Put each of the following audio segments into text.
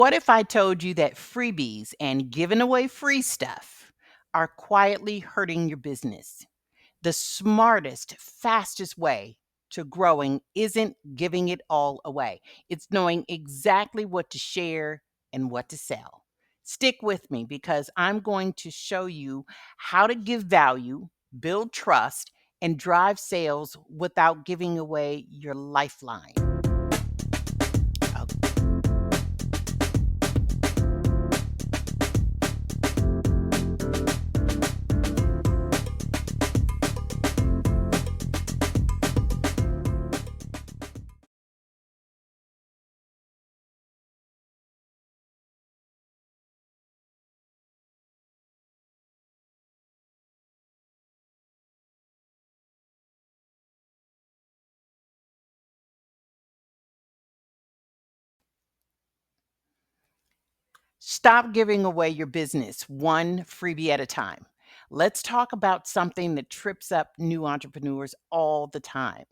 What if I told you that freebies and giving away free stuff are quietly hurting your business? The smartest, fastest way to growing isn't giving it all away. It's knowing exactly what to share and what to sell. Stick with me because I'm going to show you how to give value, build trust, and drive sales without giving away your lifeline. Stop giving away your business one freebie at a time. Let's talk about something that trips up new entrepreneurs all the time: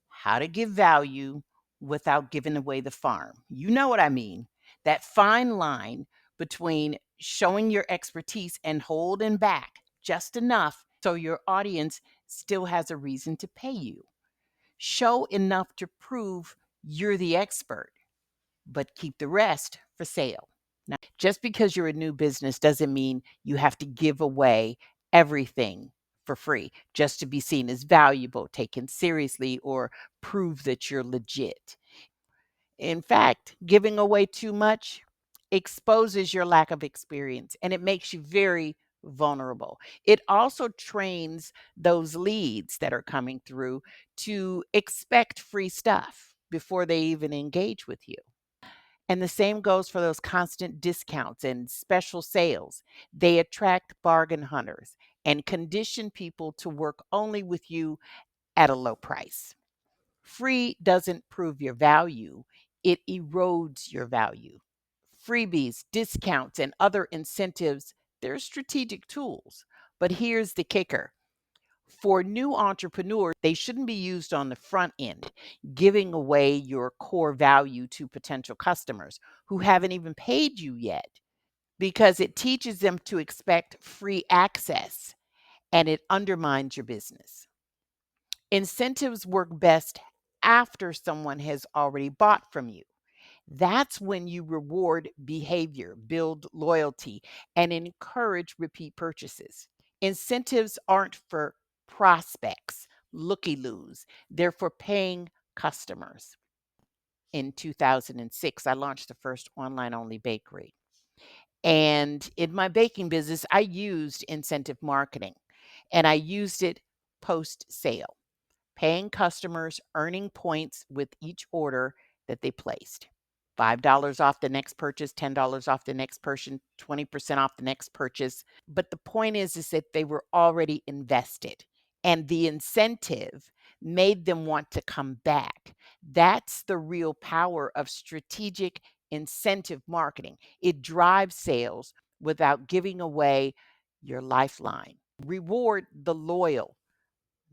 how to give value without giving away the farm. You know what I mean? That fine line between showing your expertise and holding back just enough so your audience still has a reason to pay you. Show enough to prove you're the expert, but keep the rest for sale. Now, just because you're a new business doesn't mean you have to give away everything for free just to be seen as valuable, taken seriously, or prove that you're legit. In fact, giving away too much exposes your lack of experience and it makes you very vulnerable. It also trains those leads that are coming through to expect free stuff before they even engage with you. And the same goes for those constant discounts and special sales. They attract bargain hunters and condition people to work only with you at a low price. Free doesn't prove your value, it erodes your value. Freebies, discounts, and other incentives, they're strategic tools. But here's the kicker: for new entrepreneurs, they shouldn't be used on the front end, giving away your core value to potential customers who haven't even paid you yet, because it teaches them to expect free access and it undermines your business. Incentives work best after someone has already bought from you. That's when you reward behavior, build loyalty, and encourage repeat purchases. Incentives aren't for prospects, looky loos, they're for paying customers. In 2006, I launched the first online only bakery. And in my baking business, I used incentive marketing and I used it post sale, paying customers, earning points with each order that they placed. $5 off the next purchase, $10 off the next purchase, 20% off the next purchase. But the point is that they were already invested and the incentive made them want to come back. That's the real power of strategic incentive marketing. It drives sales without giving away your lifeline. Reward the loyal,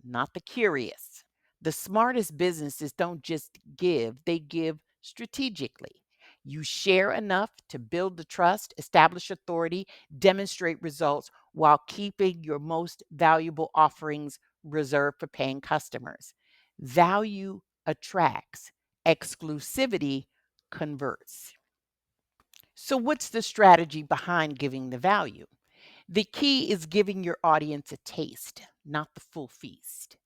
not the curious. The smartest businesses don't just give, they give strategically. You share enough to build the trust, establish authority, demonstrate results while keeping your most valuable offerings reserved for paying customers. Value attracts, exclusivity converts. So, what's the strategy behind giving the value? The key is giving your audience a taste, not the full feast.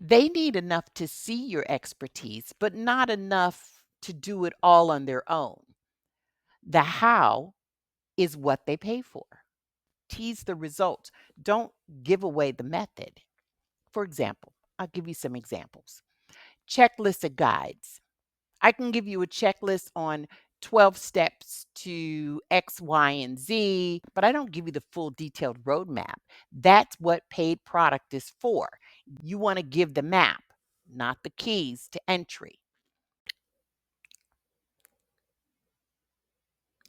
They need enough to see your expertise, but not enough to do it all on their own. The how is what they pay for. Tease the results. Don't give away the method. For example, I'll give you some examples. Checklists or guides. I can give you a checklist on 12 steps to X, Y, and Z, but I don't give you the full detailed roadmap. That's what paid product is for. You want to give the map, not the keys to entry.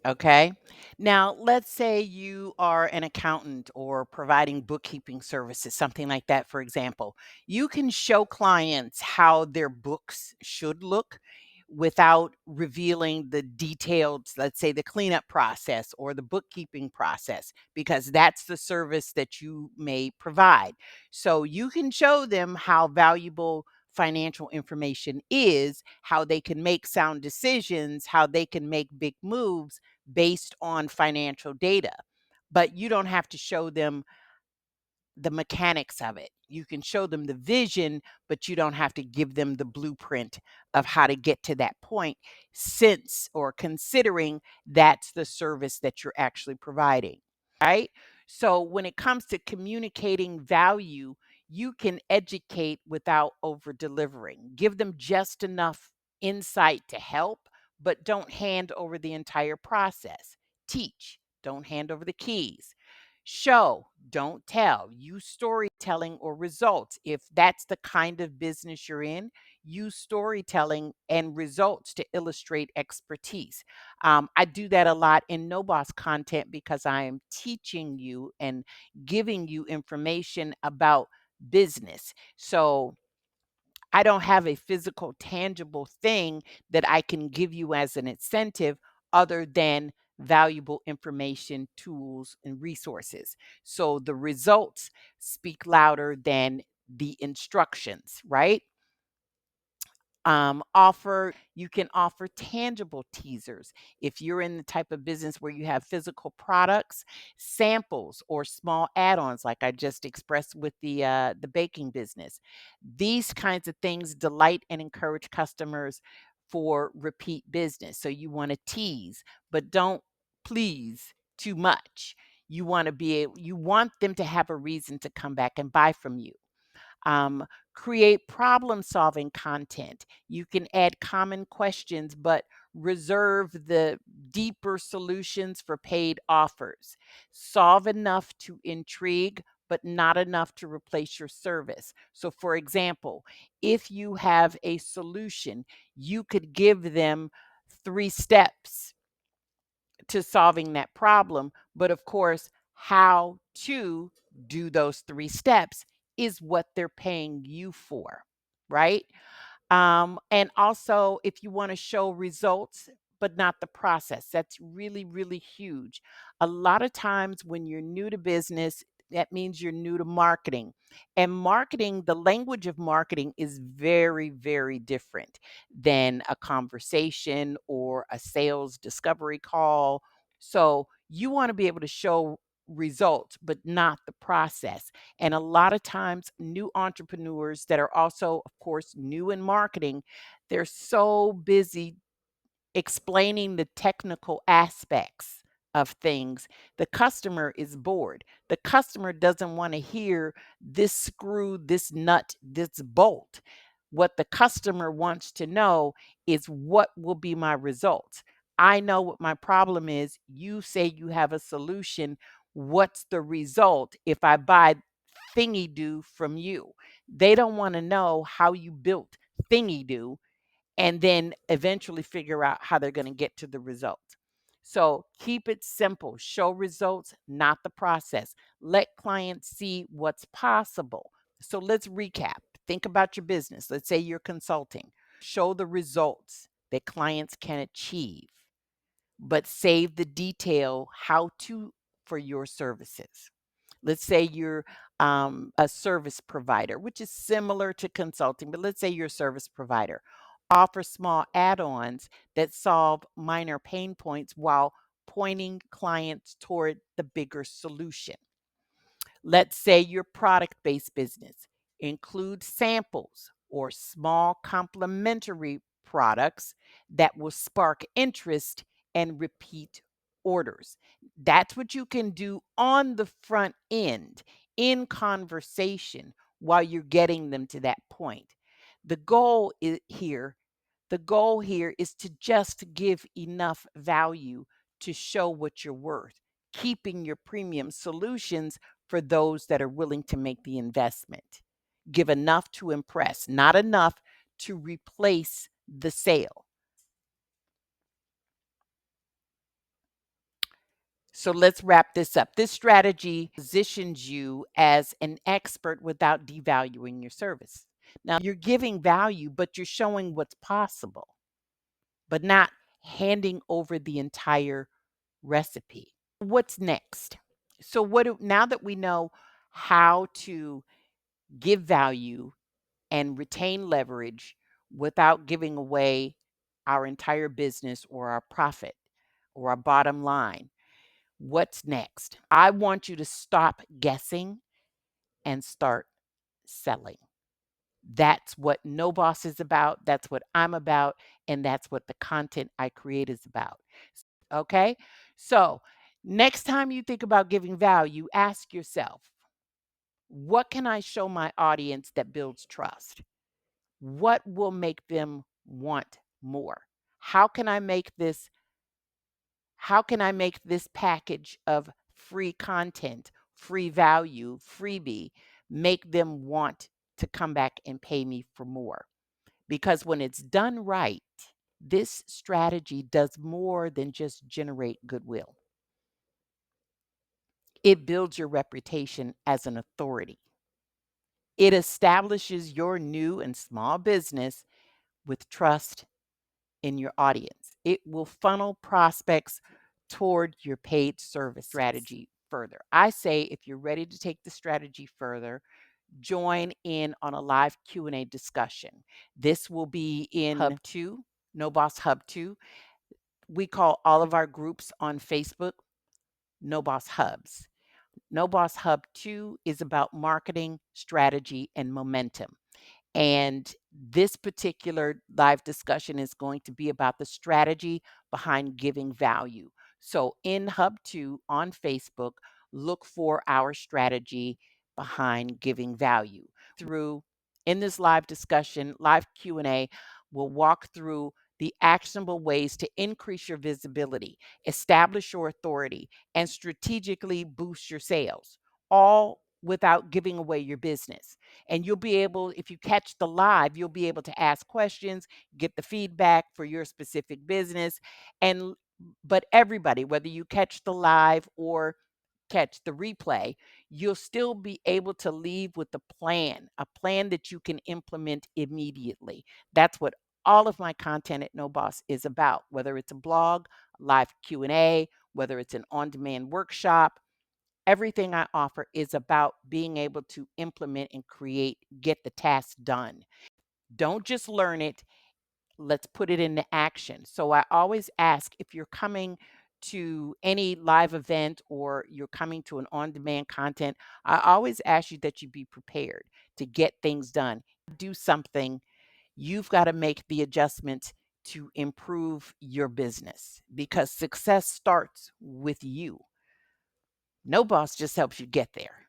Okay. Now, let's say you are an accountant or providing bookkeeping services, something like that, for example. You can show clients how their books should look without revealing the detailed, let's say, the cleanup process or the bookkeeping process, because that's the service that you may provide. So you can show them how valuable financial information is, how they can make sound decisions, how they can make big moves based on financial data. But you don't have to show them the mechanics of it. You can show them the vision, but you don't have to give them the blueprint of how to get to that point, since or considering that's the service that you're actually providing, right? So when it comes to communicating value, you can educate without over delivering. Give them just enough insight to help, but don't hand over the entire process. Teach, don't hand over the keys. Show, don't tell. Use storytelling or results. If that's the kind of business you're in, use storytelling and results to illustrate expertise. I do that a lot in NOBOSS content because I am teaching you and giving you information about business. So I don't have a physical, tangible thing that I can give you as an incentive other than valuable information, tools, and resources. So the results speak louder than the instructions, right? Offer You can offer tangible teasers. If you're in the type of business where you have physical products, samples or small add-ons, like I just expressed with the baking business. These kinds of things delight and encourage customers for repeat business. So you want to tease, but don't please too much. You want them to have a reason to come back and buy from you. um, Create problem solving content. You can add common questions, but reserve the deeper solutions for paid offers. Solve enough to intrigue, but not enough to replace your service. So, for example, if you have a solution, you could give them 3 steps to solving that problem. But of course, how to do those 3 steps is what they're paying you for, right? And also, if you want to show results, but not the process, that's really, really huge. A lot of times when you're new to business, that means you're new to marketing. And marketing, the language of marketing is very, very different than a conversation or a sales discovery call. So you want to be able to show results, but not the process. And a lot of times, new entrepreneurs that are also, of course, new in marketing, they're so busy explaining the technical aspects of things. The customer is bored. The customer doesn't want to hear this screw, this nut, this bolt. What the customer wants to know is what will be my results. I know what my problem is. You say you have a solution. What's the result if I buy thingy do from you? They don't want to know how you built thingy do and then eventually figure out how they're going to get to the result. So keep it simple. Show results, not the process. Let clients see what's possible. So let's recap. Think about your business. Let's say you're consulting. Show the results that clients can achieve, but save the detail how to for your services. Let's say you're a service provider, which is similar to consulting, but let's say you're a service provider. Offer small add ons that solve minor pain points while pointing clients toward the bigger solution. Let's say your product based business includes samples or small complementary products that will spark interest and repeat orders. That's what you can do on the front end in conversation while you're getting them to that point. The goal is here the goal here is to just give enough value to show what you're worth, keeping your premium solutions for those that are willing to make the investment. Give enough to impress, not enough to replace the sale. So let's wrap this up. This strategy positions you as an expert without devaluing your service. Now, you're giving value, but you're showing what's possible. but not handing over the entire recipe. What's next? So now that we know how to give value and retain leverage without giving away our entire business or our profit or our bottom line, what's next? I want you to stop guessing and start selling. That's what No Boss is about. That's what I'm about. And that's what the content I create is about. Okay. So next time you think about giving value, ask yourself, what can I show my audience that builds trust? What will make them want more? How can I make this how can I make this package of free content, free value, freebie, make them want to come back and pay me for more? Because when it's done right, this strategy does more than just generate goodwill. It builds your reputation as an authority. It establishes your new and small business with trust in your audience. It will funnel prospects toward your paid service strategy further. I say if you're ready to take the strategy further, join in on a live Q&A discussion. This will be in Hub 2, No Boss Hub 2. We call all of our groups on Facebook No Boss Hubs. No Boss Hub 2 is about marketing, strategy, and momentum. And this particular live discussion is going to be about the strategy behind giving value. So in Hub 2 on Facebook, look for our strategy behind giving value. Through in this live discussion, live Q&A, we'll walk through the actionable ways to increase your visibility, establish your authority, and strategically boost your sales, all without giving away your business. And you'll be able, if you catch the live, you'll be able to ask questions, get the feedback for your specific business. And but everybody, whether you catch the live or catch the replay, you'll still be able to leave with a plan that you can implement immediately. That's what all of my content at No Boss is about, whether it's a blog, live Q&A, whether it's an on-demand workshop. Everything I offer is about being able to implement and get the task done. Don't just learn it, let's put it into action. So I always ask, if you're coming to any live event or you're coming to an on-demand content, I always ask you that you be prepared to get things done. Do something, you've got to make the adjustments to improve your business because success starts with you. No Boss just helps you get there.